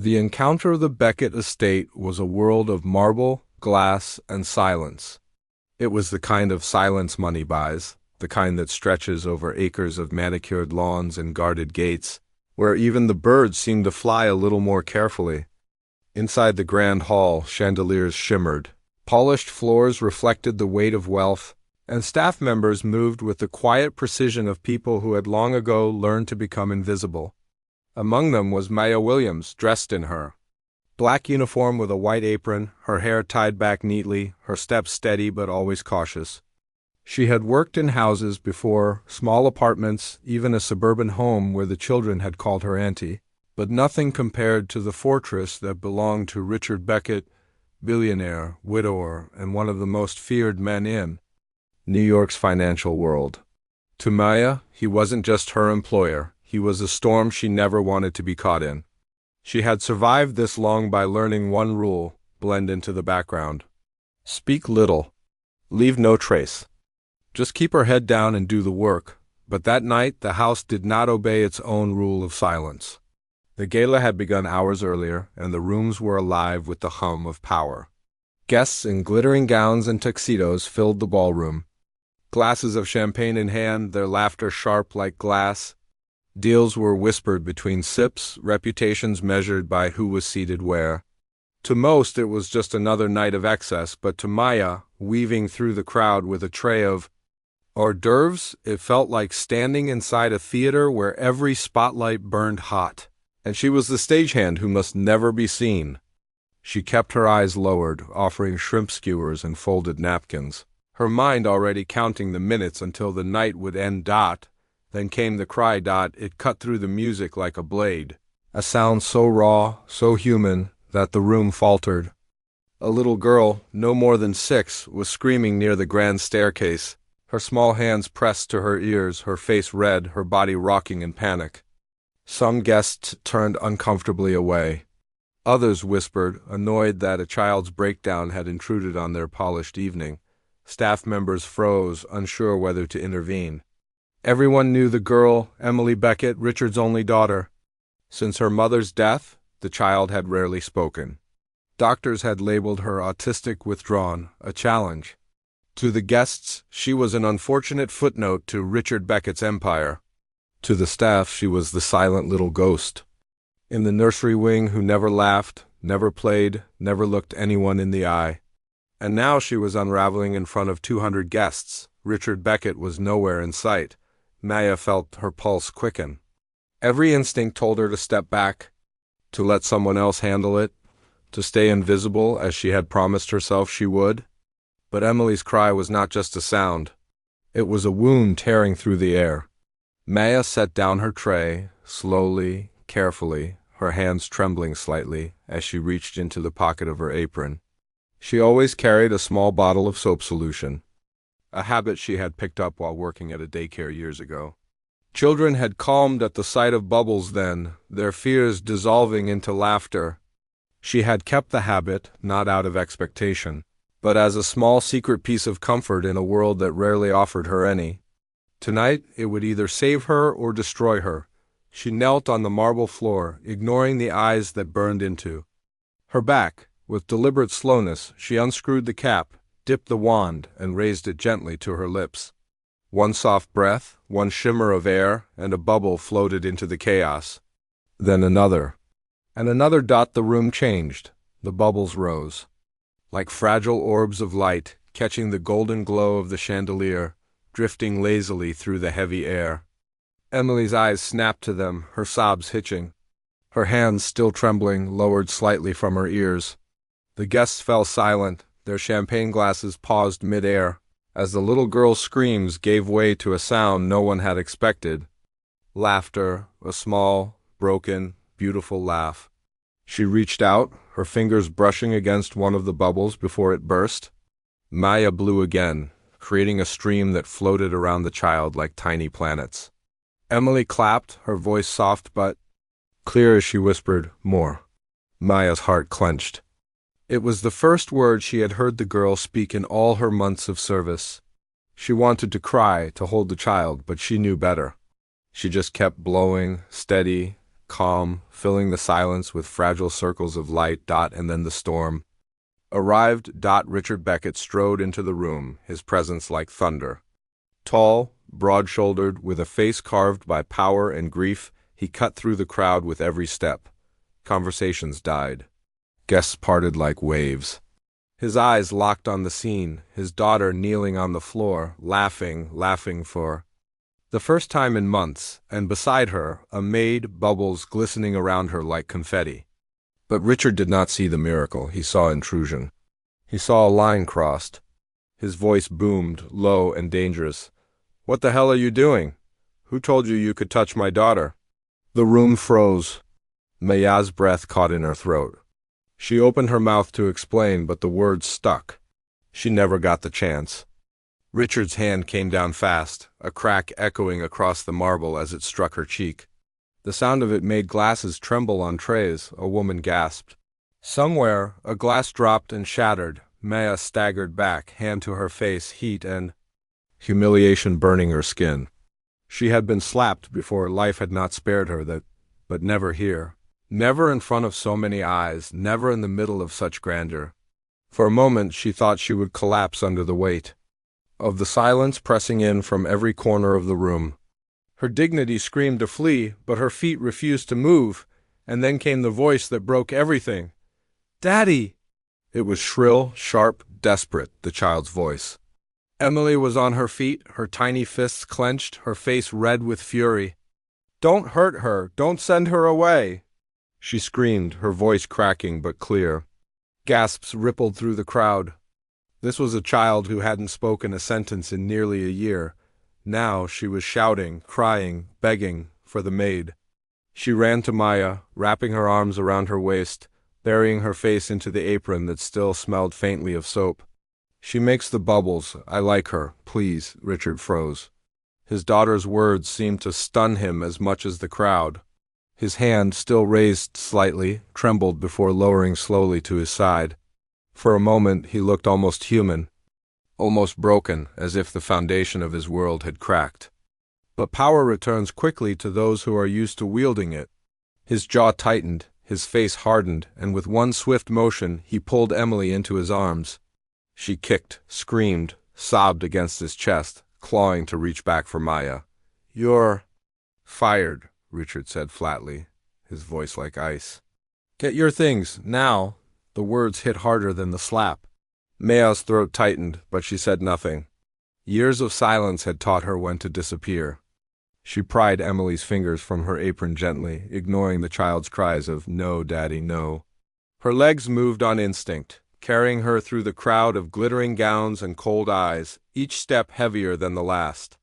The encounter of the Beckett estate was a world of marble, glass, and silence. It was the kind of silence money buys, the kind that stretches over acres of manicured lawns and guarded gates, where even the birds seemed to fly a little more carefully. Inside the grand hall, chandeliers shimmered, polished floors reflected the weight of wealth, and staff members moved with the quiet precision of people who had long ago learned to become invisible. Among them was Maya Williams, dressed in her black uniform with a white apron, her hair tied back neatly, her steps steady but always cautious. She had worked in houses before, small apartments, even a suburban home where the children had called her auntie, but nothing compared to the fortress that belonged to Richard Beckett, billionaire, widower, and one of the most feared men in New York's financial world. To Maya, he wasn't just her employer, he was a storm she never wanted to be caught in. She had survived this long by learning one rule: blend into the background. Speak little. Leave no trace. Just keep her head down and do the work. But that night, the house did not obey its own rule of silence. The gala had begun hours earlier, and the rooms were alive with the hum of power. Guests in glittering gowns and tuxedos filled the ballroom. Glasses of champagne in hand, their laughter sharp like glass. Deals were whispered between sips, reputations measured by who was seated where. To most, it was just another night of excess, but to Maya, weaving through the crowd with a tray of hors d'oeuvres, it felt like standing inside a theater where every spotlight burned hot, and she was the stagehand who must never be seen. She kept her eyes lowered, offering shrimp skewers and folded napkins, her mind already counting the minutes until the night would end. Then came the cry. It cut through the music like a blade, a sound so raw, so human, that the room faltered. A little girl, no more than 6, was screaming near the grand staircase, her small hands pressed to her ears, her face red, her body rocking in panic. Some guests turned uncomfortably away. Others whispered, annoyed that a child's breakdown had intruded on their polished evening. Staff members froze, unsure whether to intervene. Everyone knew the girl, Emily Beckett, Richard's only daughter. Since her mother's death, the child had rarely spoken. Doctors had labeled her autistic withdrawn, a challenge. To the guests, she was an unfortunate footnote to Richard Beckett's empire. To the staff, she was the silent little ghost in the nursery wing who never laughed, never played, never looked anyone in the eye. And now she was unraveling in front of 200 guests. Richard Beckett was nowhere in sight. Maya felt her pulse quicken. Every instinct told her to step back, to let someone else handle it, to stay invisible as she had promised herself she would. But Emily's cry was not just a sound. It was a wound tearing through the air. Maya set down her tray, slowly, carefully, her hands trembling slightly as she reached into the pocket of her apron. She always carried a small bottle of soap solution, a habit she had picked up while working at a daycare years ago. Children had calmed at the sight of bubbles then, their fears dissolving into laughter. She had kept the habit, not out of expectation, but as a small secret piece of comfort in a world that rarely offered her any. Tonight, it would either save her or destroy her. She knelt on the marble floor, ignoring the eyes that burned into her back. With deliberate slowness, she unscrewed the cap, dipped the wand, and raised it gently to her lips. One soft breath, one shimmer of air, and a bubble floated into the chaos. Then another. And another. The room changed. The bubbles rose, like fragile orbs of light, catching the golden glow of the chandelier, drifting lazily through the heavy air. Emily's eyes snapped to them, her sobs hitching. Her hands, still trembling, lowered slightly from her ears. The guests fell silent, their champagne glasses paused mid-air, as the little girl's screams gave way to a sound no one had expected. Laughter, a small, broken, beautiful laugh. She reached out, her fingers brushing against one of the bubbles before it burst. Maya blew again, creating a stream that floated around the child like tiny planets. Emily clapped, her voice soft but clear as she whispered, "More." Maya's heart clenched. It was the first word she had heard the girl speak in all her months of service. She wanted to cry, to hold the child, but she knew better. She just kept blowing, steady, calm, filling the silence with fragile circles of light. And then the storm arrived. Richard Beckett strode into the room, his presence like thunder. Tall, broad-shouldered, with a face carved by power and grief, he cut through the crowd with every step. Conversations died. Guests parted like waves. His eyes locked on the scene, his daughter kneeling on the floor, laughing for the first time in months, and beside her, a maid, bubbles glistening around her like confetti. But Richard did not see the miracle, he saw intrusion. He saw a line crossed. His voice boomed, low and dangerous. "What the hell are you doing? Who told you you could touch my daughter?" The room froze. Maya's breath caught in her throat. She opened her mouth to explain, but the words stuck. She never got the chance. Richard's hand came down fast, a crack echoing across the marble as it struck her cheek. The sound of it made glasses tremble on trays. A woman gasped. Somewhere, a glass dropped and shattered. Maya staggered back, hand to her face, heat and humiliation burning her skin. She had been slapped before, life had not spared her, but never here. Never in front of so many eyes, never in the middle of such grandeur. For a moment she thought she would collapse under the weight of the silence pressing in from every corner of the room. Her dignity screamed to flee, but her feet refused to move, and then came the voice that broke everything. "Daddy!" It was shrill, sharp, desperate, the child's voice. Emily was on her feet, her tiny fists clenched, her face red with fury. "Don't hurt her! Don't send her away!" She screamed, her voice cracking but clear. Gasps rippled through the crowd. This was a child who hadn't spoken a sentence in nearly a year. Now she was shouting, crying, begging for the maid. She ran to Maya, wrapping her arms around her waist, burying her face into the apron that still smelled faintly of soap. "She makes the bubbles. I like her. Please." Richard froze. His daughter's words seemed to stun him as much as the crowd. His hand, still raised slightly, trembled before lowering slowly to his side. For a moment he looked almost human, almost broken, as if the foundation of his world had cracked. But power returns quickly to those who are used to wielding it. His jaw tightened, his face hardened, and with one swift motion he pulled Emily into his arms. She kicked, screamed, sobbed against his chest, clawing to reach back for Maya. "You're fired," Richard said flatly, his voice like ice. "Get your things, now." The words hit harder than the slap. Maya's throat tightened, but she said nothing. Years of silence had taught her when to disappear. She pried Emily's fingers from her apron gently, ignoring the child's cries of "No, Daddy, no." Her legs moved on instinct, carrying her through the crowd of glittering gowns and cold eyes, each step heavier than the last.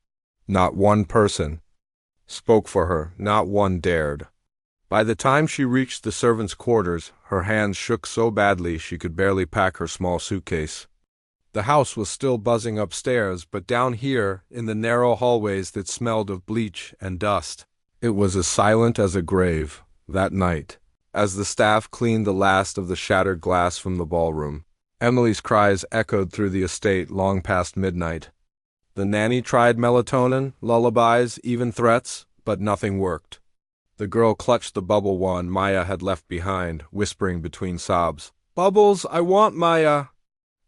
Not one person spoke for her, not one dared. By the time she reached the servants' quarters, her hands shook so badly she could barely pack her small suitcase. The house was still buzzing upstairs, but down here, in the narrow hallways that smelled of bleach and dust, it was as silent as a grave. That night, as the staff cleaned the last of the shattered glass from the ballroom, Emily's cries echoed through the estate long past midnight. The nanny tried melatonin, lullabies, even threats, but nothing worked. The girl clutched the bubble wand Maya had left behind, whispering between sobs, "Bubbles, I want Maya."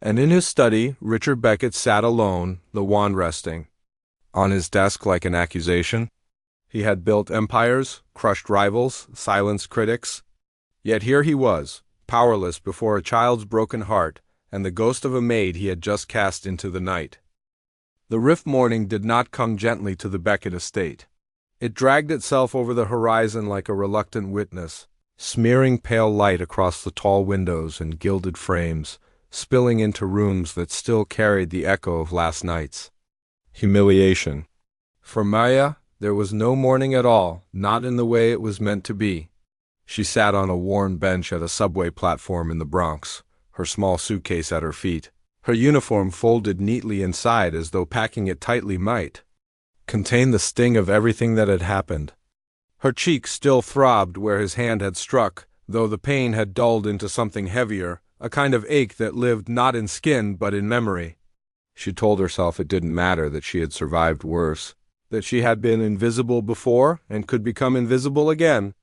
And in his study, Richard Beckett sat alone, the wand resting on his desk like an accusation. He had built empires, crushed rivals, silenced critics. Yet here he was, powerless before a child's broken heart and the ghost of a maid he had just cast into the night. The rift morning did not come gently to the Beckett estate. It dragged itself over the horizon like a reluctant witness, smearing pale light across the tall windows and gilded frames, spilling into rooms that still carried the echo of last night's humiliation. For Maya, there was no morning at all, not in the way it was meant to be. She sat on a worn bench at a subway platform in the Bronx, her small suitcase at her feet, her uniform folded neatly inside as though packing it tightly might contain the sting of everything that had happened. Her cheek still throbbed where his hand had struck, though the pain had dulled into something heavier, a kind of ache that lived not in skin but in memory. She told herself it didn't matter that she had survived worse, that she had been invisible before and could become invisible again.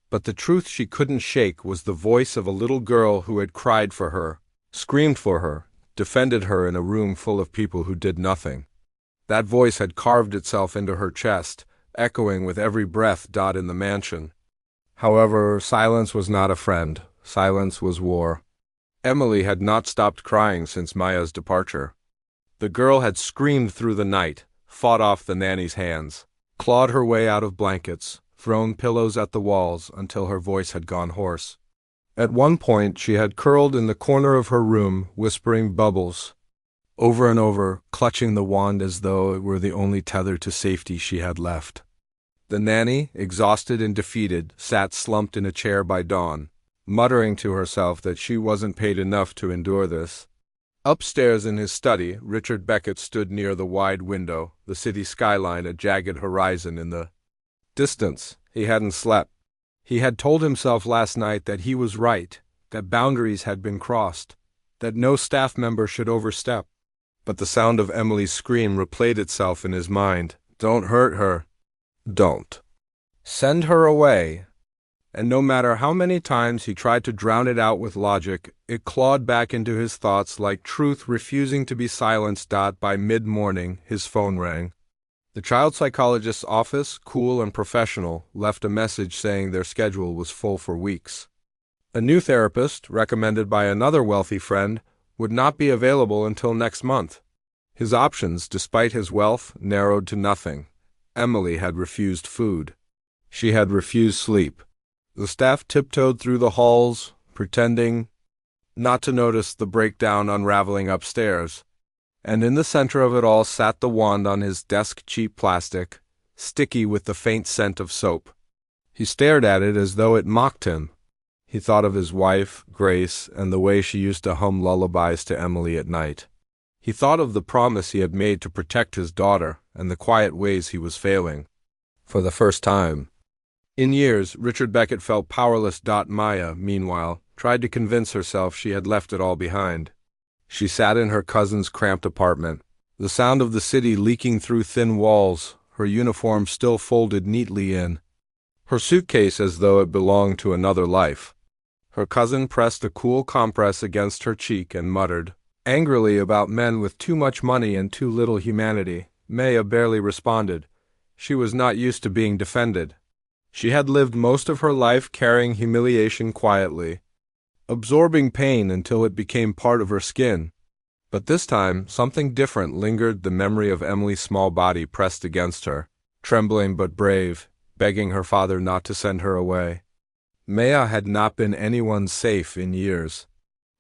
But the truth she couldn't shake was the voice of a little girl who had cried for her, screamed for her, defended her in a room full of people who did nothing. That voice had carved itself into her chest, echoing with every breath in the mansion. However, silence was not a friend. Silence was war. Emily had not stopped crying since Maya's departure. The girl had screamed through the night, fought off the nanny's hands, clawed her way out of blankets, thrown pillows at the walls until her voice had gone hoarse. At one point she had curled in the corner of her room, whispering bubbles, over and over, clutching the wand as though it were the only tether to safety she had left. The nanny, exhausted and defeated, sat slumped in a chair by dawn, muttering to herself that she wasn't paid enough to endure this. Upstairs in his study, Richard Beckett stood near the wide window, the city skyline a jagged horizon in the distance. He hadn't slept. He had told himself last night that he was right, that boundaries had been crossed, that no staff member should overstep. But the sound of Emily's scream replayed itself in his mind. Don't hurt her. Don't. Send her away. And no matter how many times he tried to drown it out with logic, it clawed back into his thoughts like truth refusing to be silenced. By mid-morning, his phone rang. The child psychologist's office, cool and professional, left a message saying their schedule was full for weeks. A new therapist, recommended by another wealthy friend, would not be available until next month. His options, despite his wealth, narrowed to nothing. Emily had refused food. She had refused sleep. The staff tiptoed through the halls, pretending not to notice the breakdown unraveling upstairs. And in the center of it all sat the wand on his desk, cheap plastic, sticky with the faint scent of soap. He stared at it as though it mocked him. He thought of his wife, Grace, and the way she used to hum lullabies to Emily at night. He thought of the promise he had made to protect his daughter and the quiet ways he was failing. For the first time in years, Richard Beckett felt powerless. Maya, meanwhile, tried to convince herself she had left it all behind. She sat in her cousin's cramped apartment, the sound of the city leaking through thin walls, her uniform still folded neatly in her suitcase as though it belonged to another life. Her cousin pressed a cool compress against her cheek and muttered angrily about men with too much money and too little humanity. Maya barely responded. She was not used to being defended. She had lived most of her life carrying humiliation quietly, absorbing pain until it became part of her skin. But this time, something different lingered. The memory of Emily's small body pressed against her, trembling but brave, begging her father not to send her away. Maya had not been anyone's safe in years.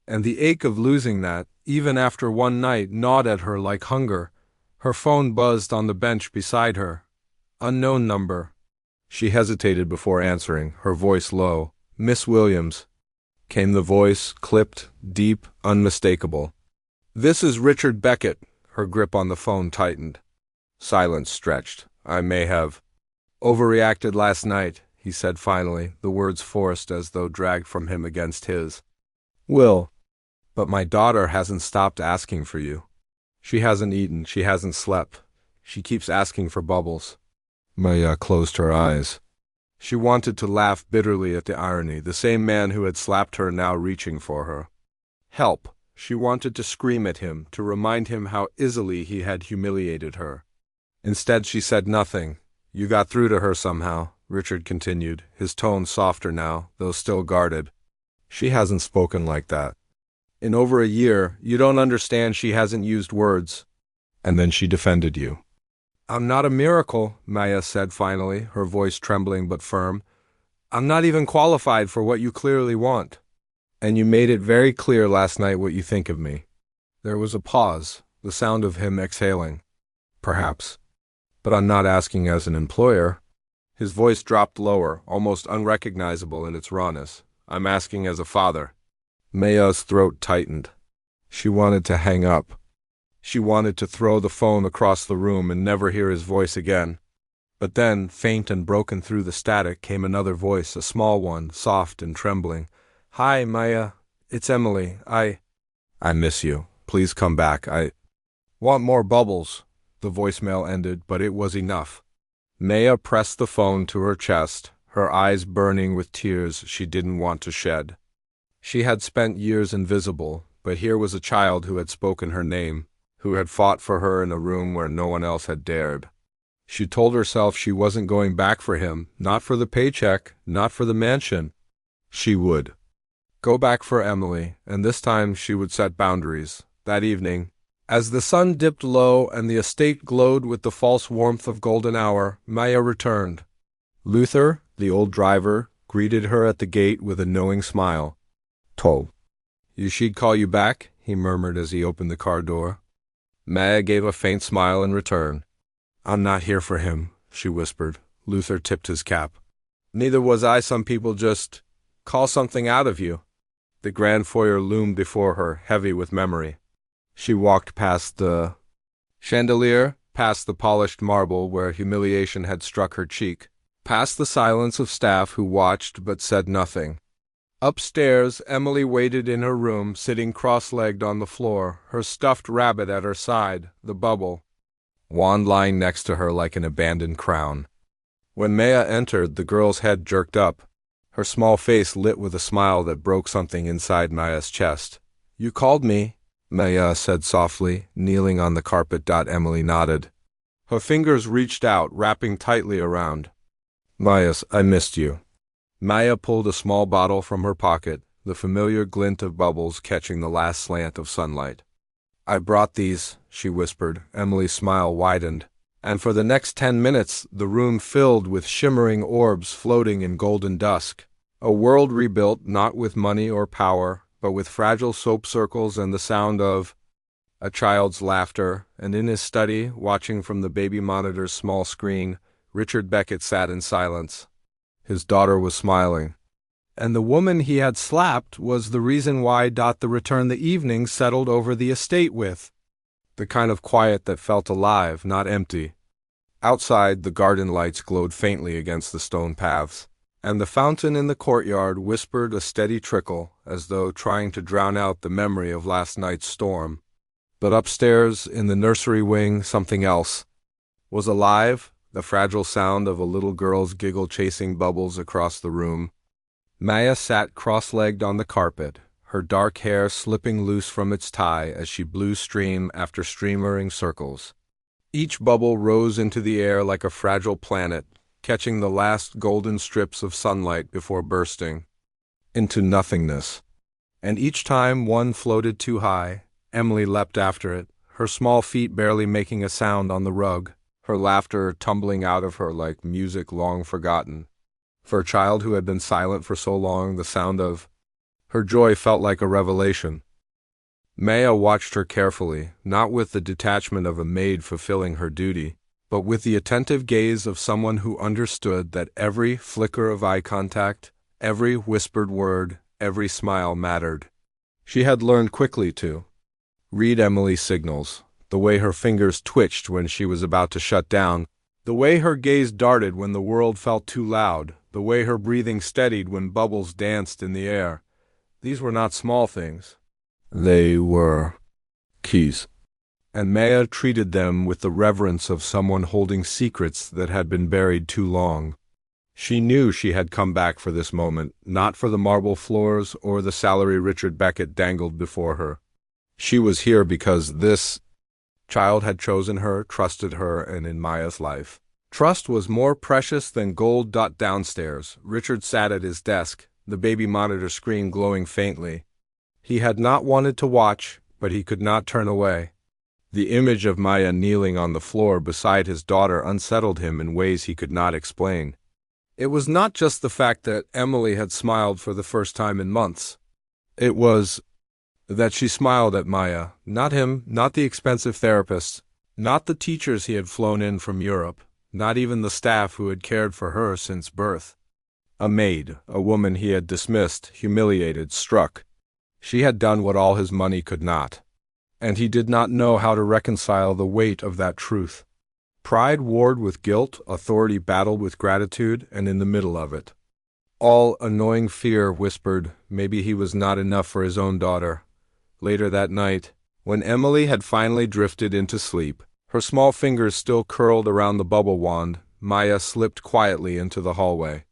And the ache of losing that, even after one night, gnawed at her like hunger. Her phone buzzed on the bench beside her. Unknown number. She hesitated before answering, her voice low. Miss Williams. Came the voice, clipped, deep, unmistakable. This is Richard Beckett. Her grip on the phone tightened. Silence stretched. I may have overreacted last night, he said finally, the words forced as though dragged from him against his will. But my daughter hasn't stopped asking for you. She hasn't eaten, she hasn't slept. She keeps asking for bubbles. Maya closed her eyes. She wanted to laugh bitterly at the irony, the same man who had slapped her now reaching for her. Help! She wanted to scream at him, to remind him how easily he had humiliated her. Instead she said nothing. You got through to her somehow, Richard continued, his tone softer now, though still guarded. She hasn't spoken like that. In over a year, you don't understand, she hasn't used words. And then she defended you. I'm not a miracle, Maya said finally, her voice trembling but firm. I'm not even qualified for what you clearly want. And you made it very clear last night what you think of me. There was a pause, the sound of him exhaling. Perhaps. But I'm not asking as an employer. His voice dropped lower, almost unrecognizable in its rawness. I'm asking as a father. Maya's throat tightened. She wanted to hang up. She wanted to throw the phone across the room and never hear his voice again. But then, faint and broken through the static, came another voice, a small one, soft and trembling. Hi, Maya. It's Emily. I miss you. Please come back. I want more bubbles. The voicemail ended, but it was enough. Maya pressed the phone to her chest, her eyes burning with tears she didn't want to shed. She had spent years invisible, but here was a child who had spoken her name, who had fought for her in a room where no one else had dared. She told herself she wasn't going back for him, not for the paycheck, not for the mansion. She would go back for Emily, and this time she would set boundaries. That evening, as the sun dipped low and the estate glowed with the false warmth of golden hour, Maya returned. Luther, the old driver, greeted her at the gate with a knowing smile. "Told you she'd call you back," he murmured as he opened the car door. Maya gave a faint smile in return. "I'm not here for him," she whispered. Luther tipped his cap. "Neither was I. Some people just call something out of you." The grand foyer loomed before her, heavy with memory. She walked past the chandelier, past the polished marble where humiliation had struck her cheek, past the silence of staff who watched but said nothing. Upstairs, Emily waited in her room, sitting cross-legged on the floor, her stuffed rabbit at her side, the bubble wand lying next to her like an abandoned crown. When Maya entered, the girl's head jerked up, her small face lit with a smile that broke something inside Maya's chest. "You called me," Maya said softly, kneeling on the carpet. Emily nodded. Her fingers reached out, wrapping tightly around Maya's. "I missed you." Maya pulled a small bottle from her pocket, the familiar glint of bubbles catching the last slant of sunlight. "I brought these," she whispered. Emily's smile widened, and for the next 10 minutes the room filled with shimmering orbs floating in golden dusk. A world rebuilt not with money or power, but with fragile soap circles and the sound of a child's laughter. And in his study, watching from the baby monitor's small screen, Richard Beckett sat in silence. His daughter was smiling. And the woman he had slapped was the reason why the return the evening settled over the estate with. The kind of quiet that felt alive, not empty. Outside, the garden lights glowed faintly against the stone paths, and the fountain in the courtyard whispered a steady trickle, as though trying to drown out the memory of last night's storm. But upstairs, in the nursery wing, something else was alive, the fragile sound of a little girl's giggle chasing bubbles across the room. Maya sat cross-legged on the carpet, her dark hair slipping loose from its tie as she blew stream after streamering circles. Each bubble rose into the air like a fragile planet, catching the last golden strips of sunlight before bursting into nothingness. And each time one floated too high, Emily leapt after it, her small feet barely making a sound on the rug, her laughter tumbling out of her like music long forgotten. For a child who had been silent for so long, the sound of her joy felt like a revelation. Maya watched her carefully, not with the detachment of a maid fulfilling her duty, but with the attentive gaze of someone who understood that every flicker of eye contact, every whispered word, every smile mattered. She had learned quickly to read Emily's signals, the way her fingers twitched when she was about to shut down, the way her gaze darted when the world felt too loud, the way her breathing steadied when bubbles danced in the air. These were not small things. They were keys. And Maya treated them with the reverence of someone holding secrets that had been buried too long. She knew she had come back for this moment, not for the marble floors or the salary Richard Beckett dangled before her. She was here because this child had chosen her, trusted her, and in Maya's life. Trust was more precious than gold. Downstairs, Richard sat at his desk, the baby monitor screen glowing faintly. He had not wanted to watch, but he could not turn away. The image of Maya kneeling on the floor beside his daughter unsettled him in ways he could not explain. It was not just the fact that Emily had smiled for the first time in months. It was that she smiled at Maya, not him, not the expensive therapists, not the teachers he had flown in from Europe, not even the staff who had cared for her since birth. A maid, a woman he had dismissed, humiliated, struck. She had done what all his money could not. And he did not know how to reconcile the weight of that truth. Pride warred with guilt, authority battled with gratitude, and in the middle of it all, annoying fear whispered maybe he was not enough for his own daughter. Later that night, when Emily had finally drifted into sleep, her small fingers still curled around the bubble wand, Maya slipped quietly into the hallway.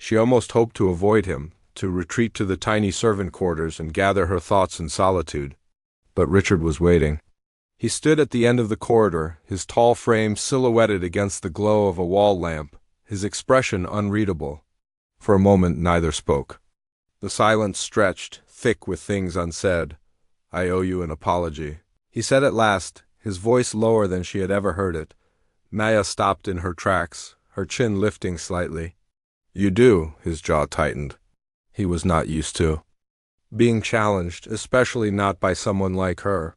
She almost hoped to avoid him, to retreat to the tiny servant quarters and gather her thoughts in solitude. But Richard was waiting. He stood at the end of the corridor, his tall frame silhouetted against the glow of a wall lamp, his expression unreadable. For a moment neither spoke. The silence stretched, thick with things unsaid. "I owe you an apology," he said at last, his voice lower than she had ever heard it. Maya stopped in her tracks, her chin lifting slightly. "You do," his jaw tightened. He was not used to being challenged, especially not by someone like her.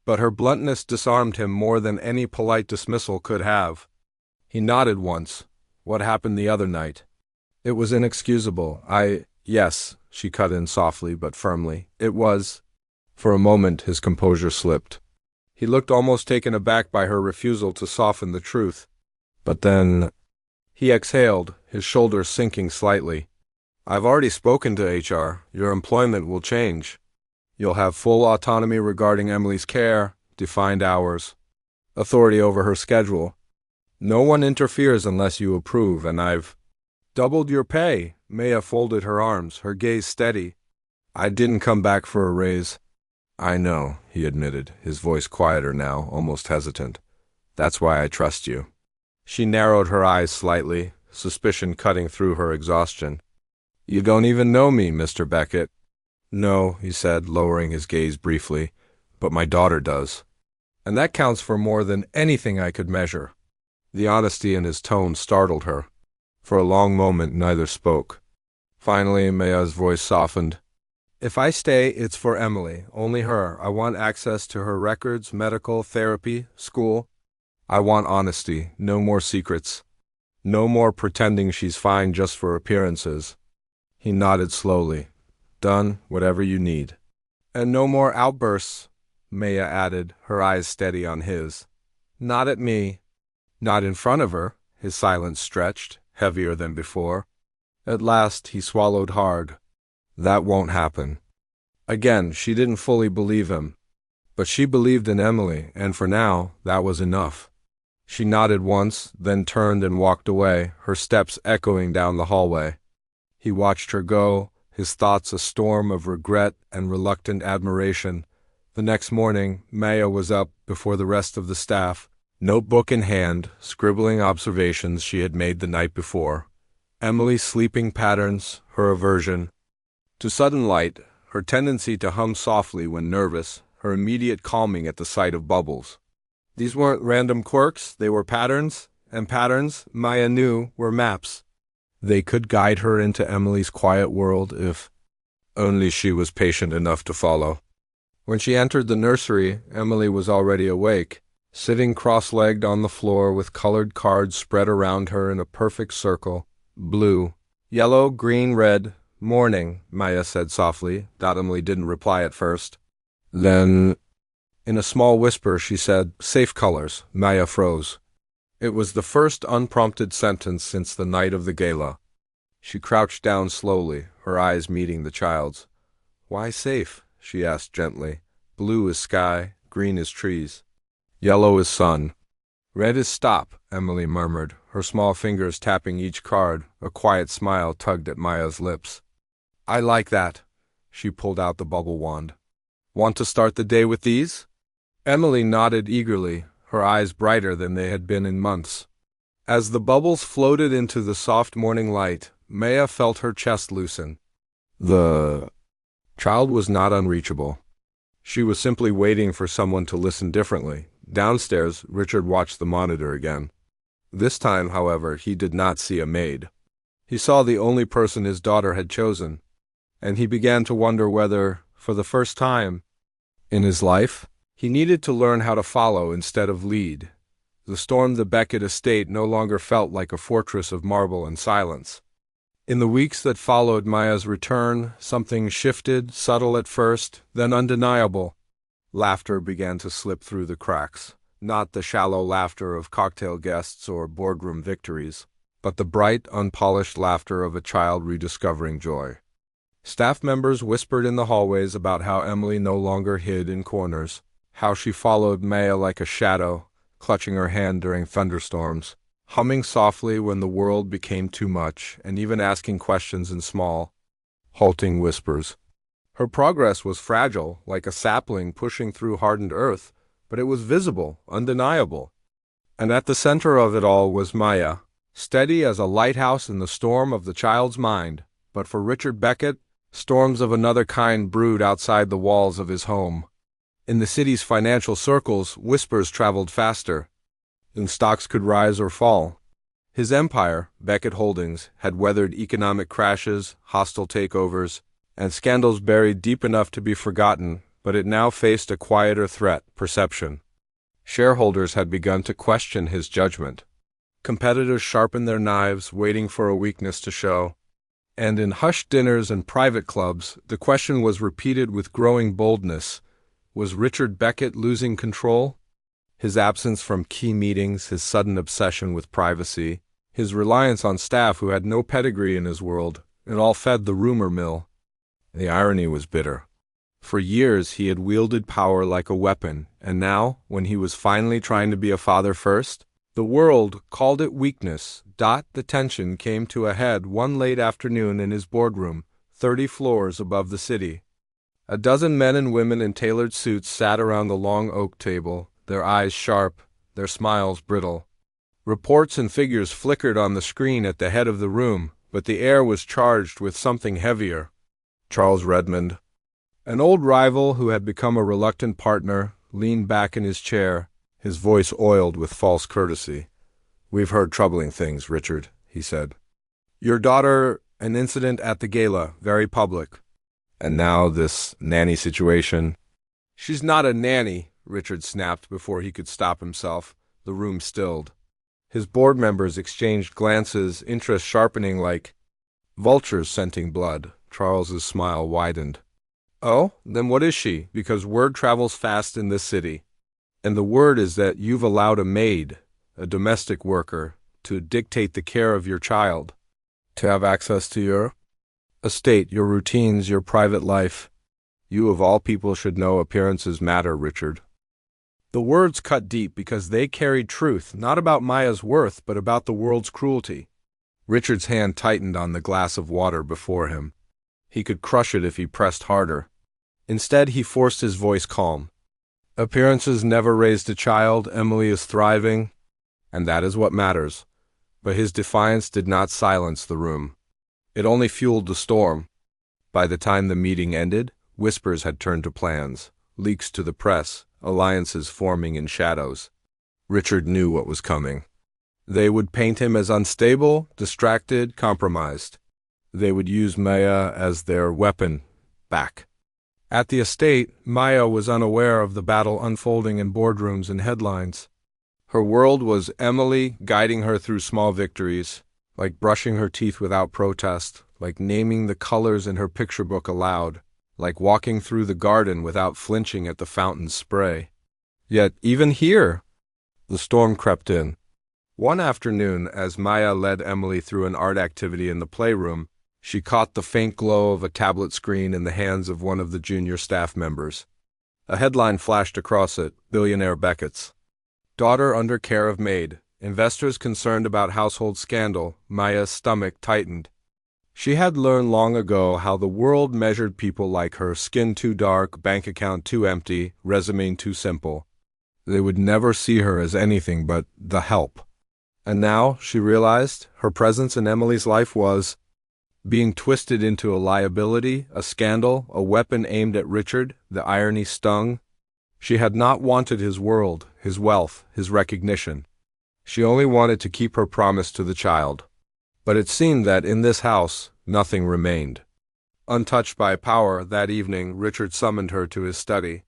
But her bluntness disarmed him more than any polite dismissal could have. He nodded once. "What happened the other night?" "It was inexcusable. Yes," she cut in softly but firmly. "It was—" For a moment his composure slipped. He looked almost taken aback by her refusal to soften the truth. But then he exhaled, his shoulders sinking slightly. "I've already spoken to HR. Your employment will change. You'll have full autonomy regarding Emily's care, defined hours, authority over her schedule. No one interferes unless you approve, and I've doubled your pay." Maya folded her arms, her gaze steady. "I didn't come back for a raise." "I know," he admitted, his voice quieter now, almost hesitant. "That's why I trust you." She narrowed her eyes slightly, suspicion cutting through her exhaustion. "You don't even know me, Mr. Beckett." "No," he said, lowering his gaze briefly, "but my daughter does. And that counts for more than anything I could measure." The honesty in his tone startled her. For a long moment neither spoke. Finally, Maya's voice softened. "If I stay, it's for Emily, only her. I want access to her records, medical, therapy, school. I want honesty, no more secrets. No more pretending she's fine just for appearances." He nodded slowly. "Done, whatever you need." "And no more outbursts," Maya added, her eyes steady on his. "Not at me." "Not in front of her." His silence stretched, heavier than before. At last he swallowed hard. "That won't happen." Again, she didn't fully believe him. But she believed in Emily, and for now, that was enough. She nodded once, then turned and walked away, her steps echoing down the hallway. He watched her go, his thoughts a storm of regret and reluctant admiration. The next morning, Maya was up before the rest of the staff, notebook in hand, scribbling observations she had made the night before. Emily's sleeping patterns, her aversion to sudden light, her tendency to hum softly when nervous, her immediate calming at the sight of bubbles. These weren't random quirks, they were patterns, and patterns, Maya knew, were maps. They could guide her into Emily's quiet world if only she was patient enough to follow. When she entered the nursery, Emily was already awake, sitting cross-legged on the floor with colored cards spread around her in a perfect circle. Blue, yellow, green, red. "Morning," Maya said softly. Emily didn't reply at first. Then, in a small whisper, she said, "Safe colors." Maya froze. It was the first unprompted sentence since the night of the gala. She crouched down slowly, her eyes meeting the child's. "Why safe?" she asked gently. "Blue is sky, green is trees. Yellow is sun. Red is stop," Emily murmured, her small fingers tapping each card. A quiet smile tugged at Maya's lips. "I like that." She pulled out the bubble wand. "Want to start the day with these?" Emily nodded eagerly, her eyes brighter than they had been in months. As the bubbles floated into the soft morning light, Maya felt her chest loosen. The child was not unreachable. She was simply waiting for someone to listen differently. Downstairs, Richard watched the monitor again. This time, however, he did not see a maid. He saw the only person his daughter had chosen, and he began to wonder whether, for the first time in his life, he needed to learn how to follow instead of lead. The stormed Beckett estate no longer felt like a fortress of marble and silence. In the weeks that followed Maya's return, something shifted, subtle at first, then undeniable. Laughter began to slip through the cracks, not the shallow laughter of cocktail guests or boardroom victories, but the bright, unpolished laughter of a child rediscovering joy. Staff members whispered in the hallways about how Emily no longer hid in corners, how she followed Maya like a shadow, clutching her hand during thunderstorms. humming softly when the world became too much, and even asking questions in small, halting whispers. Her progress was fragile, like a sapling pushing through hardened earth, but it was visible, undeniable. And at the center of it all was Maya, steady as a lighthouse in the storm of the child's mind. But for Richard Beckett, storms of another kind brewed outside the walls of his home. In the city's financial circles, whispers traveled faster, and stocks could rise or fall. His empire, Beckett Holdings, had weathered economic crashes, hostile takeovers, and scandals buried deep enough to be forgotten, but it now faced a quieter threat: perception. Shareholders had begun to question his judgment. Competitors sharpened their knives, waiting for a weakness to show. And in hushed dinners and private clubs, the question was repeated with growing boldness: was Richard Beckett losing control? His absence from key meetings, his sudden obsession with privacy, his reliance on staff who had no pedigree in his world, it all fed the rumor mill. The irony was bitter. For years he had wielded power like a weapon, and now, when he was finally trying to be a father first, the world called it weakness. The tension came to a head one late afternoon in his boardroom, 30 floors above the city. A dozen men and women in tailored suits sat around the long oak table, their eyes sharp, their smiles brittle. Reports and figures flickered on the screen at the head of the room, but the air was charged with something heavier. Charles Redmond, an old rival who had become a reluctant partner, leaned back in his chair, his voice oiled with false courtesy. "We've heard troubling things, Richard," he said. "Your daughter, an incident at the gala, very public. And now this nanny situation." "She's not a nanny," Richard snapped before he could stop himself. The room stilled. His board members exchanged glances, interest sharpening like vultures scenting blood. Charles's smile widened. "Oh, then what is she? Because word travels fast in this city. And the word is that you've allowed a maid, a domestic worker, to dictate the care of your child, to have access to your estate, your routines, your private life. You of all people should know appearances matter, Richard." The words cut deep because they carried truth, not about Maya's worth, but about the world's cruelty. Richard's hand tightened on the glass of water before him. He could crush it if he pressed harder. Instead, he forced his voice calm. "Appearances never raised a child. Emily is thriving, and that is what matters." But his defiance did not silence the room. It only fueled the storm. By the time the meeting ended, whispers had turned to plans, leaks to the press, alliances forming in shadows. Richard knew what was coming. They would paint him as unstable, distracted, compromised. They would use Maya as their weapon back. At the estate, Maya was unaware of the battle unfolding in boardrooms and headlines. Her world was Emily guiding her through small victories, like brushing her teeth without protest, like naming the colors in her picture book aloud, like walking through the garden without flinching at the fountain's spray. Yet even here, the storm crept in. One afternoon, as Maya led Emily through an art activity in the playroom, she caught the faint glow of a tablet screen in the hands of one of the junior staff members. A headline flashed across it: Billionaire Beckett's daughter under care of Maid. Investors concerned about household scandal. Maya's stomach tightened. She had learned long ago how the world measured people like her: skin too dark, bank account too empty, resume too simple. They would never see her as anything but the help. And now, she realized, her presence in Emily's life was being twisted into a liability, a scandal, a weapon aimed at Richard. The irony stung. She had not wanted his world, his wealth, his recognition. She only wanted to keep her promise to the child. But it seemed that in this house, nothing remained. Untouched by power, that evening, Richard summoned her to his study.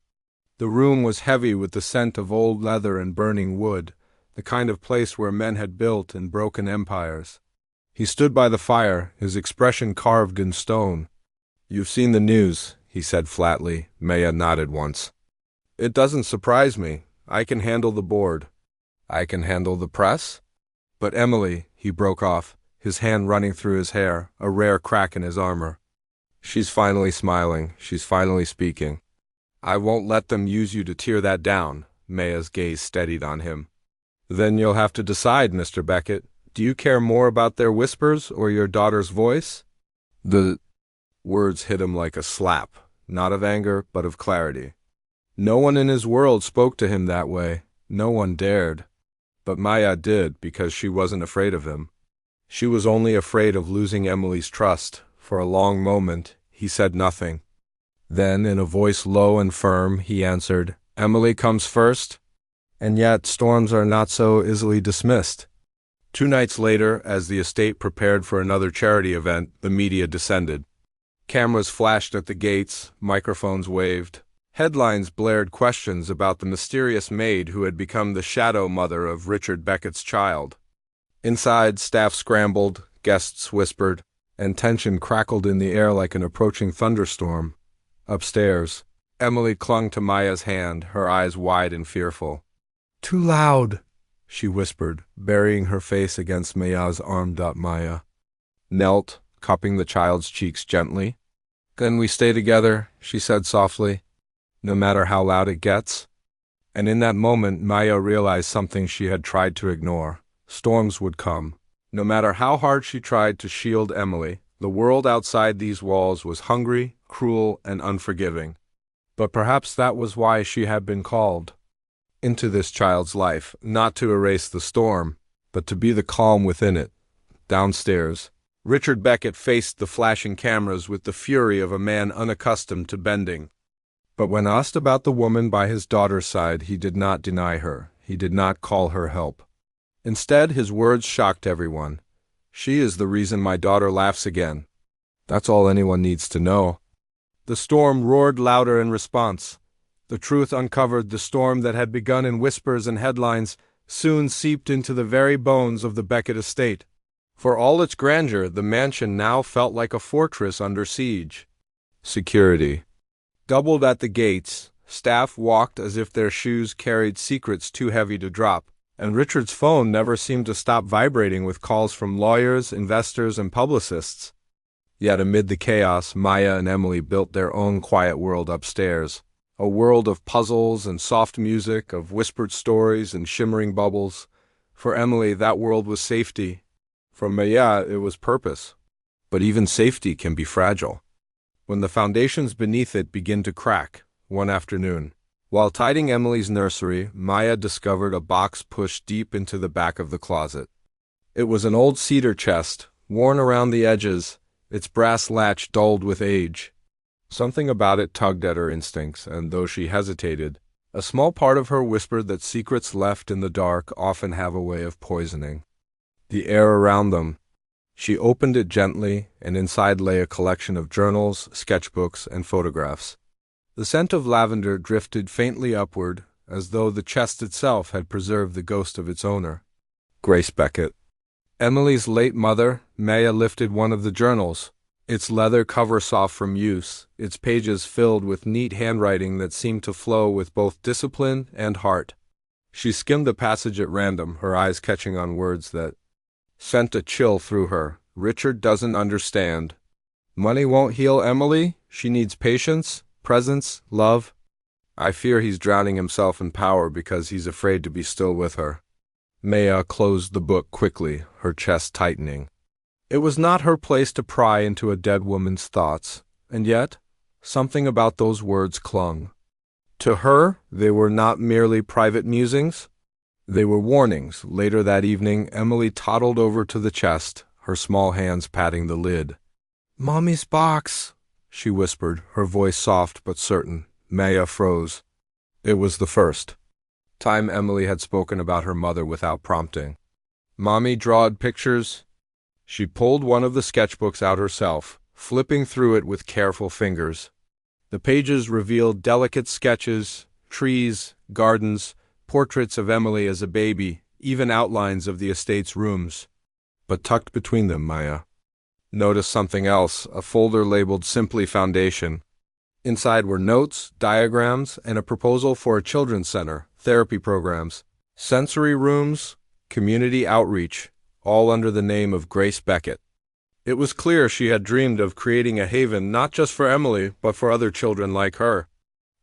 The room was heavy with the scent of old leather and burning wood, the kind of place where men had built and broken empires. He stood by the fire, his expression carved in stone. "You've seen the news," he said flatly. Maya nodded once. "It doesn't surprise me. I can handle the board." "I can handle the press?" "But Emily," he broke off, his hand running through his hair, a rare crack in his armor. "She's finally smiling. She's finally speaking." "I won't let them use you to tear that down." Maya's gaze steadied on him. Then you'll have to decide, Mr. Beckett. Do you care more about their whispers or your daughter's voice? The words hit him like a slap, not of anger, but of clarity. No one in his world spoke to him that way. No one dared. But Maya did, because she wasn't afraid of him. She was only afraid of losing Emily's trust. For a long moment, he said nothing. Then, in a voice low and firm, he answered, "Emily comes first." And yet, storms are not so easily dismissed. 2 nights later, as the estate prepared for another charity event, the media descended. Cameras flashed at the gates, microphones waved. Headlines blared questions about the mysterious maid who had become the shadow mother of Richard Beckett's child. Inside, staff scrambled, guests whispered, and tension crackled in the air like an approaching thunderstorm. Upstairs, Emily clung to Maya's hand, her eyes wide and fearful. "Too loud," she whispered, burying her face against Maya's arm. Maya knelt, cupping the child's cheeks gently. "Can we stay together?" she said softly. "No matter how loud it gets?" And in that moment, Maya realized something she had tried to ignore. Storms would come. No matter how hard she tried to shield Emily, the world outside these walls was hungry, cruel, and unforgiving. But perhaps that was why she had been called into this child's life, not to erase the storm, but to be the calm within it. Downstairs, Richard Beckett faced the flashing cameras with the fury of a man unaccustomed to bending. But when asked about the woman by his daughter's side, he did not deny her. He did not call her help. Instead, his words shocked everyone. "She is the reason my daughter laughs again. That's all anyone needs to know." The storm roared louder in response. The truth uncovered. The storm that had begun in whispers and headlines soon seeped into the very bones of the Beckett estate. For all its grandeur, the mansion now felt like a fortress under siege. Security doubled at the gates. Staff walked as if their shoes carried secrets too heavy to drop. And Richard's phone never seemed to stop vibrating with calls from lawyers, investors, and publicists. Yet amid the chaos, Maya and Emily built their own quiet world upstairs. A world of puzzles and soft music, of whispered stories and shimmering bubbles. For Emily, that world was safety. For Maya, it was purpose. But even safety can be fragile. When the foundations beneath it begin to crack, one afternoon, while tidying Emily's nursery, Maya discovered a box pushed deep into the back of the closet. It was an old cedar chest, worn around the edges, its brass latch dulled with age. Something about it tugged at her instincts, and though she hesitated, a small part of her whispered that secrets left in the dark often have a way of poisoning the air around them. She opened it gently, and inside lay a collection of journals, sketchbooks, and photographs. The scent of lavender drifted faintly upward, as though the chest itself had preserved the ghost of its owner. Grace Beckett. Emily's late mother. Maya lifted one of the journals, its leather cover soft from use, its pages filled with neat handwriting that seemed to flow with both discipline and heart. She skimmed the passage at random, her eyes catching on words that sent a chill through her. "Richard doesn't understand. Money won't heal Emily. She needs patience, presence, love. I fear he's drowning himself in power because he's afraid to be still with her." Maya closed the book quickly, her chest tightening. It was not her place to pry into a dead woman's thoughts, and yet something about those words clung. To her, they were not merely private musings. They were warnings. Later that evening, Emily toddled over to the chest, her small hands patting the lid. "Mommy's box," she whispered, her voice soft but certain. Maya froze. It was the first time Emily had spoken about her mother without prompting. "Mommy drawed pictures." She pulled one of the sketchbooks out herself, flipping through it with careful fingers. The pages revealed delicate sketches, trees, gardens, portraits of Emily as a baby, even outlines of the estate's rooms. But tucked between them, Maya noticed something else, a folder labeled simply Foundation. Inside were notes, diagrams, and a proposal for a children's center, therapy programs, sensory rooms, community outreach, all under the name of Grace Beckett. It was clear she had dreamed of creating a haven not just for Emily, but for other children like her.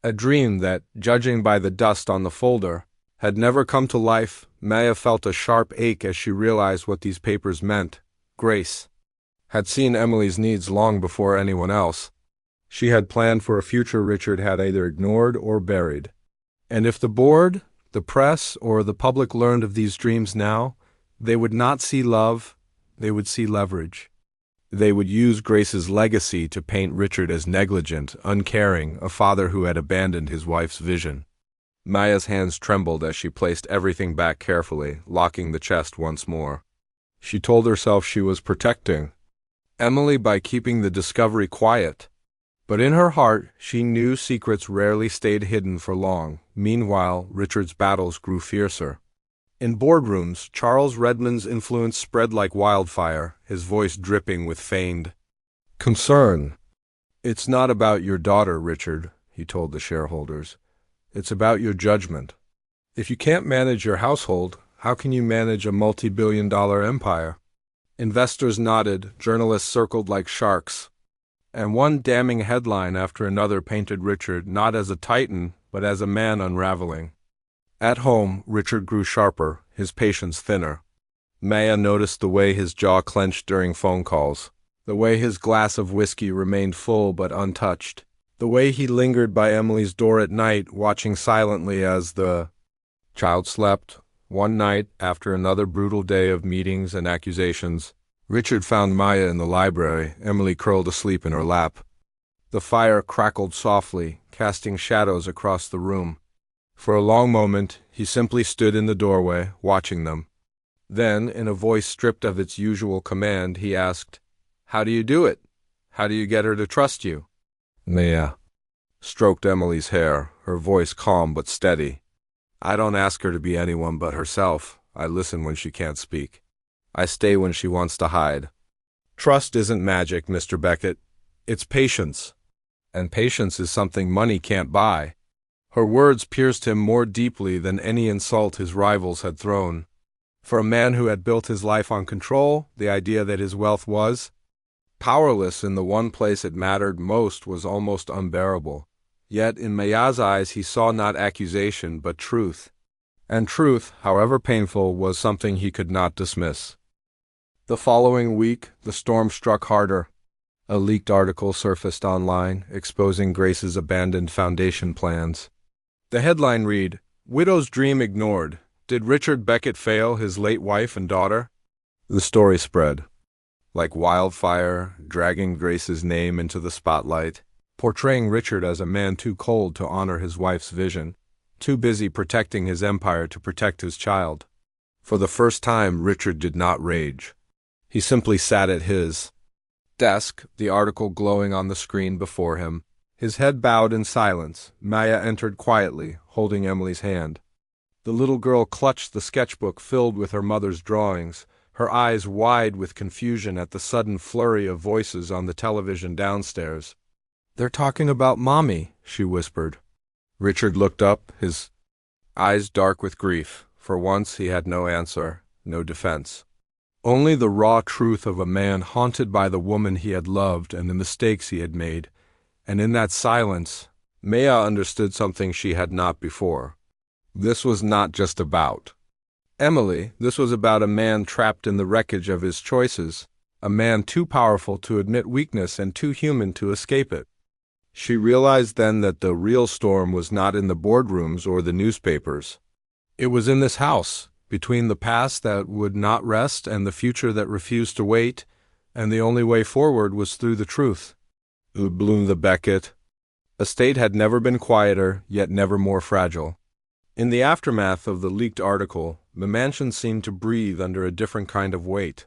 A dream that, judging by the dust on the folder, had never come to life, Maya felt a sharp ache as she realized what these papers meant. Grace had seen Emily's needs long before anyone else. She had planned for a future Richard had either ignored or buried. And if the board, the press, or the public learned of these dreams now, they would not see love, they would see leverage. They would use Grace's legacy to paint Richard as negligent, uncaring, a father who had abandoned his wife's vision. Maya's hands trembled as she placed everything back carefully, locking the chest once more. She told herself she was protecting Emily by keeping the discovery quiet. But in her heart, she knew secrets rarely stayed hidden for long. Meanwhile, Richard's battles grew fiercer. In boardrooms, Charles Redmond's influence spread like wildfire, his voice dripping with feigned concern. "It's not about your daughter, Richard," he told the shareholders. "It's about your judgment. If you can't manage your household, how can you manage a multi-billion-dollar empire?" Investors nodded, journalists circled like sharks, and one damning headline after another painted Richard not as a titan, but as a man unraveling. At home, Richard grew sharper, his patience thinner. Maya noticed the way his jaw clenched during phone calls, the way his glass of whiskey remained full but untouched, the way he lingered by Emily's door at night, watching silently as the child slept. One night, after another brutal day of meetings and accusations, Richard found Maya in the library, Emily curled asleep in her lap. The fire crackled softly, casting shadows across the room. For a long moment, he simply stood in the doorway, watching them. Then, in a voice stripped of its usual command, he asked, "How do you do it? How do you get her to trust you?" Maya stroked Emily's hair, her voice calm but steady. "I don't ask her to be anyone but herself. I listen when she can't speak. I stay when she wants to hide. Trust isn't magic, Mr. Beckett. It's patience. And patience is something money can't buy." Her words pierced him more deeply than any insult his rivals had thrown. For a man who had built his life on control, the idea that his wealth was powerless in the one place it mattered most was almost unbearable. Yet in Maya's eyes he saw not accusation but truth. And truth, however painful, was something he could not dismiss. The following week, the storm struck harder. A leaked article surfaced online, exposing Grace's abandoned foundation plans. The headline read, "Widow's Dream Ignored. Did Richard Beckett fail his late wife and daughter?" The story spread like wildfire, dragging Grace's name into the spotlight, portraying Richard as a man too cold to honor his wife's vision, too busy protecting his empire to protect his child. For the first time, Richard did not rage. He simply sat at his desk, the article glowing on the screen before him. His head bowed in silence. Maya entered quietly, holding Emily's hand. The little girl clutched the sketchbook filled with her mother's drawings, her eyes wide with confusion at the sudden flurry of voices on the television downstairs. "They're talking about Mommy," she whispered. Richard looked up, his eyes dark with grief. For once he had no answer, no defense. Only the raw truth of a man haunted by the woman he had loved and the mistakes he had made. And in that silence, Maya understood something she had not before. This was not just about Emily. This was about a man trapped in the wreckage of his choices, a man too powerful to admit weakness and too human to escape it. She realized then that the real storm was not in the boardrooms or the newspapers. It was in this house, between the past that would not rest and the future that refused to wait, and the only way forward was through the truth. Bloom the Beckett estate had never been quieter, yet never more fragile. In the aftermath of the leaked article, the mansion seemed to breathe under a different kind of weight.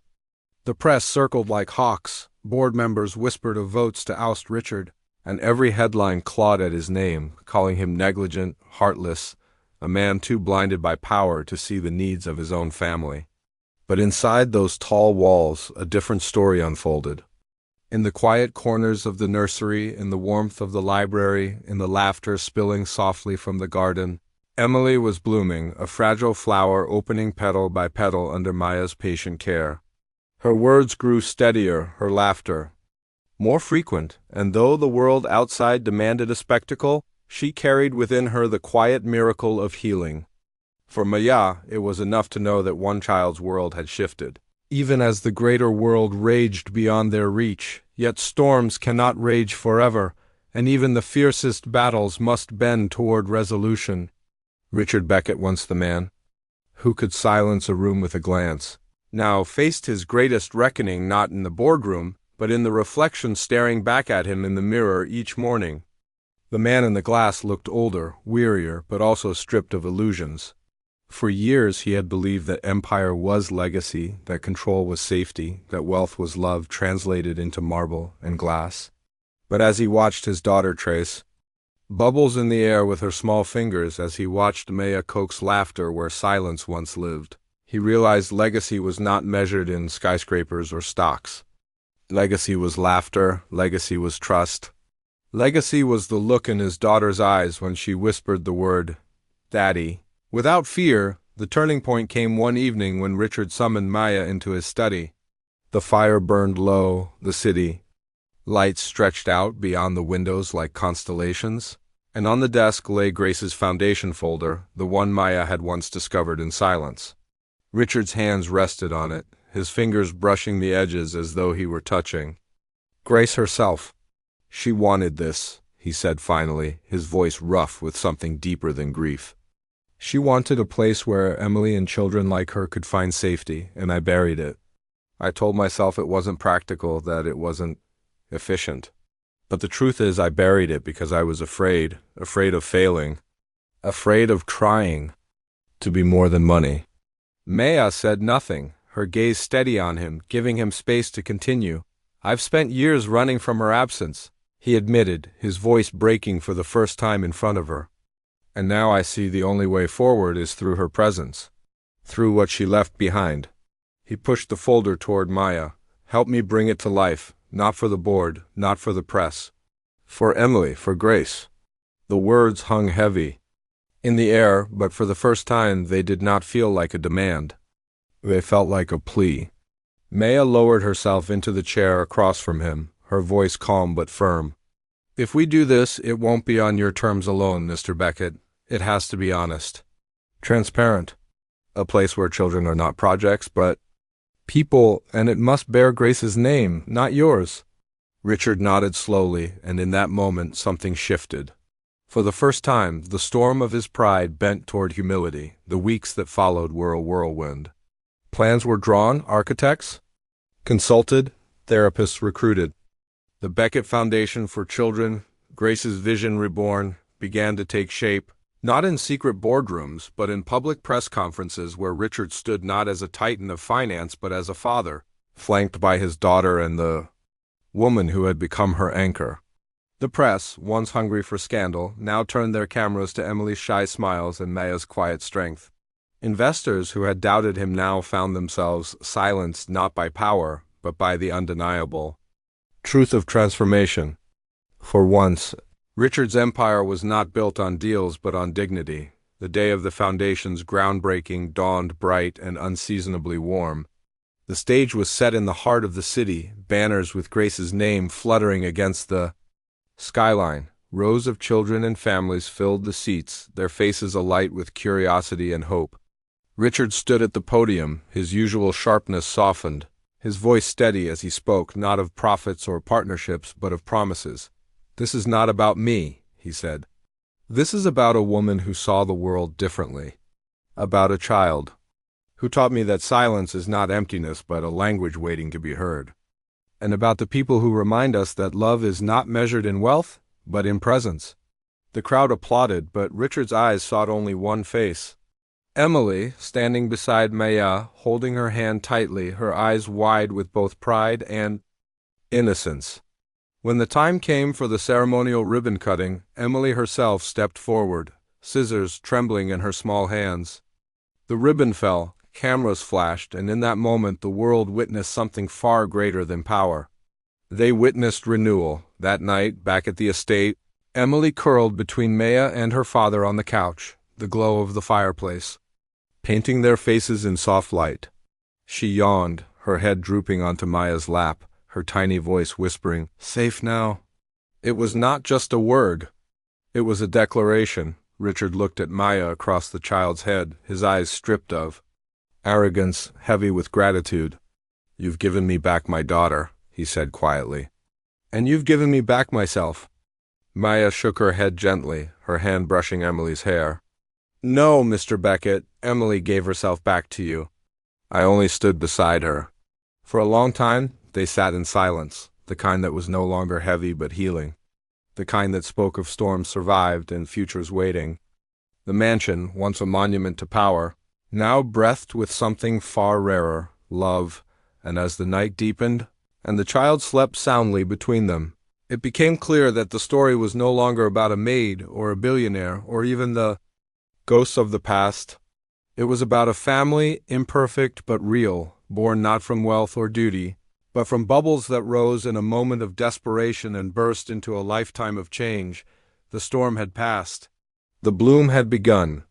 The press circled like hawks, board members whispered of votes to oust Richard, and every headline clawed at his name, calling him negligent, heartless, a man too blinded by power to see the needs of his own family. But inside those tall walls, a different story unfolded. In the quiet corners of the nursery, in the warmth of the library, in the laughter spilling softly from the garden, Emily was blooming, a fragile flower opening petal by petal under Maya's patient care. Her words grew steadier, her laughter more frequent, and though the world outside demanded a spectacle, she carried within her the quiet miracle of healing. For Maya, it was enough to know that one child's world had shifted. Even as the greater world raged beyond their reach, yet storms cannot rage forever, and even the fiercest battles must bend toward resolution. Richard Beckett, once the man who could silence a room with a glance, now faced his greatest reckoning not in the boardroom, but in the reflection staring back at him in the mirror each morning. The man in the glass looked older, wearier, but also stripped of illusions. For years he had believed that empire was legacy, that control was safety, that wealth was love translated into marble and glass. But as he watched his daughter trace bubbles in the air with her small fingers, as he watched Maya coax laughter where silence once lived, he realized legacy was not measured in skyscrapers or stocks. Legacy was laughter, legacy was trust. Legacy was the look in his daughter's eyes when she whispered the word, "Daddy." Without fear, the turning point came one evening when Richard summoned Maya into his study. The fire burned low, the city lights stretched out beyond the windows like constellations, and on the desk lay Grace's foundation folder, the one Maya had once discovered in silence. Richard's hands rested on it, his fingers brushing the edges as though he were touching Grace herself. "She wanted this," he said finally, his voice rough with something deeper than grief. "She wanted a place where Emily and children like her could find safety, and I buried it. I told myself it wasn't practical, that it wasn't efficient. But the truth is I buried it because I was afraid of failing, afraid of trying to be more than money." Maya said nothing, her gaze steady on him, giving him space to continue. "I've spent years running from her absence," he admitted, his voice breaking for the first time in front of her. "And now I see the only way forward is through her presence, through what she left behind." He pushed the folder toward Maya. "Help me bring it to life, not for the board, not for the press. For Emily, for Grace." The words hung heavy in the air, but for the first time they did not feel like a demand. They felt like a plea. Maya lowered herself into the chair across from him, her voice calm but firm. "If we do this, it won't be on your terms alone, Mr. Beckett. It has to be honest. Transparent. A place where children are not projects, but people, and it must bear Grace's name, not yours." Richard nodded slowly, and in that moment something shifted. For the first time, the storm of his pride bent toward humility. The weeks that followed were a whirlwind. Plans were drawn, architects consulted, therapists recruited. The Beckett Foundation for Children, Grace's vision reborn, began to take shape, not in secret boardrooms, but in public press conferences where Richard stood not as a titan of finance but as a father, flanked by his daughter and the woman who had become her anchor. The press, once hungry for scandal, now turned their cameras to Emily's shy smiles and Maya's quiet strength. Investors who had doubted him now found themselves silenced not by power, but by the undeniable truth of transformation. For once, Richard's empire was not built on deals but on dignity. The day of the foundation's groundbreaking dawned bright and unseasonably warm. The stage was set in the heart of the city, banners with Grace's name fluttering against the skyline. Rows of children and families filled the seats, their faces alight with curiosity and hope. Richard stood at the podium, his usual sharpness softened, his voice steady as he spoke, not of profits or partnerships, but of promises. "This is not about me," he said. "This is about a woman who saw the world differently. About a child who taught me that silence is not emptiness but a language waiting to be heard. And about the people who remind us that love is not measured in wealth, but in presence." The crowd applauded, but Richard's eyes sought only one face. Emily, standing beside Maya, holding her hand tightly, her eyes wide with both pride and innocence. When the time came for the ceremonial ribbon cutting, Emily herself stepped forward, scissors trembling in her small hands. The ribbon fell, cameras flashed, and in that moment the world witnessed something far greater than power. They witnessed renewal. That night, back at the estate, Emily curled between Maya and her father on the couch, the glow of the fireplace painting their faces in soft light. She yawned, her head drooping onto Maya's lap, her tiny voice whispering, "Safe now." It was not just a word. It was a declaration. Richard looked at Maya across the child's head, his eyes stripped of arrogance, heavy with gratitude. "You've given me back my daughter," he said quietly. "And you've given me back myself." Maya shook her head gently, her hand brushing Emily's hair. "No, Mr. Beckett, Emily gave herself back to you." I only stood beside her. For a long time, they sat in silence, the kind that was no longer heavy but healing, the kind that spoke of storms survived and futures waiting. The mansion, once a monument to power, now breathed with something far rarer, love, and as the night deepened, and the child slept soundly between them, it became clear that the story was no longer about a maid or a billionaire or even the ghosts of the past. It was about a family, imperfect but real, born not from wealth or duty, but from bubbles that rose in a moment of desperation and burst into a lifetime of change. The storm had passed. The bloom had begun,